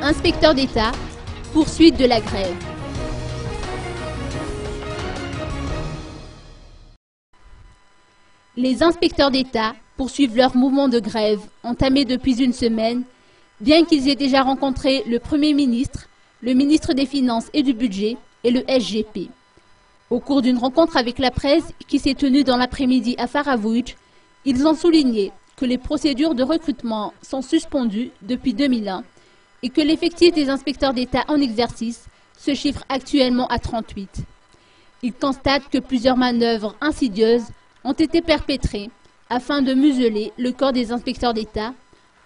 Inspecteurs d'État, poursuite de la grève. Les inspecteurs d'État poursuivent leur mouvement de grève entamé depuis une semaine, bien qu'ils aient déjà rencontré le Premier ministre, le ministre des Finances et du Budget et le SGP. Au cours d'une rencontre avec la presse qui s'est tenue dans l'après-midi à Faravouj, ils ont souligné que les procédures de recrutement sont suspendues depuis 2001 et que l'effectif des inspecteurs d'État en exercice se chiffre actuellement à 38. Ils constatent que plusieurs manœuvres insidieuses ont été perpétrées afin de museler le corps des inspecteurs d'État,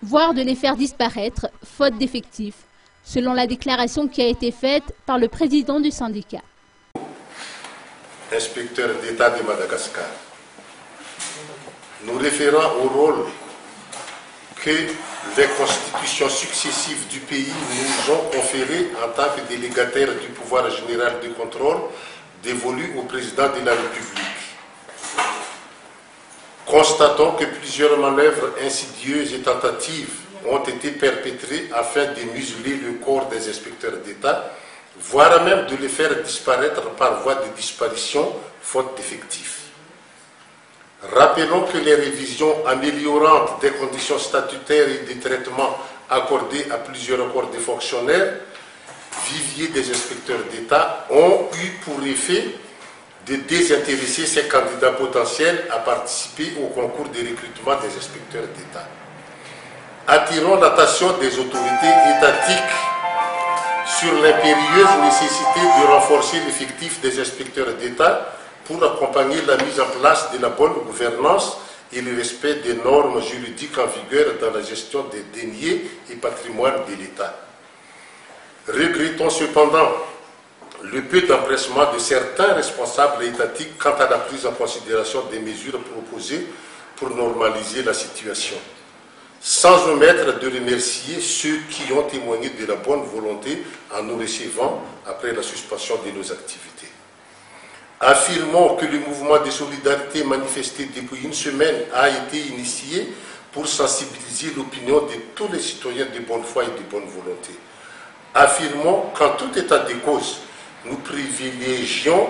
voire de les faire disparaître, faute d'effectifs, selon la déclaration qui a été faite par le président du syndicat. Inspecteur d'État de Madagascar, nous référons au rôle que les constitutions successives du pays nous ont conféré en tant que délégataires du pouvoir général de contrôle dévolu au président de la République. Constatons que plusieurs manœuvres insidieuses et tentatives ont été perpétrées afin de museler le corps des inspecteurs d'État, voire même de les faire disparaître par voie de disparition, faute d'effectifs. Rappelons que les révisions améliorantes des conditions statutaires et des traitements accordés à plusieurs corps de fonctionnaires, viviers des inspecteurs d'État, ont eu pour effet de désintéresser ces candidats potentiels à participer au concours de recrutement des inspecteurs d'État. Attirons l'attention des autorités étatiques sur l'impérieuse nécessité de renforcer l'effectif des inspecteurs d'État pour accompagner la mise en place de la bonne gouvernance et le respect des normes juridiques en vigueur dans la gestion des deniers et patrimoine de l'État. Regrettons cependant le peu d'empressement de certains responsables étatiques quant à la prise en considération des mesures proposées pour normaliser la situation, sans omettre de remercier ceux qui ont témoigné de la bonne volonté en nous recevant après la suspension de nos activités. Affirmons que le mouvement de solidarité manifesté depuis une semaine a été initié pour sensibiliser l'opinion de tous les citoyens de bonne foi et de bonne volonté. Affirmons qu'en tout état de cause, nous privilégions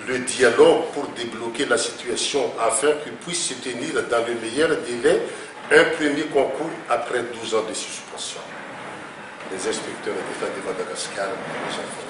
le dialogue pour débloquer la situation afin qu'il puisse se tenir dans le meilleur délai un premier concours après 12 ans de suspension. Les inspecteurs d'État de Madagascar nous informent.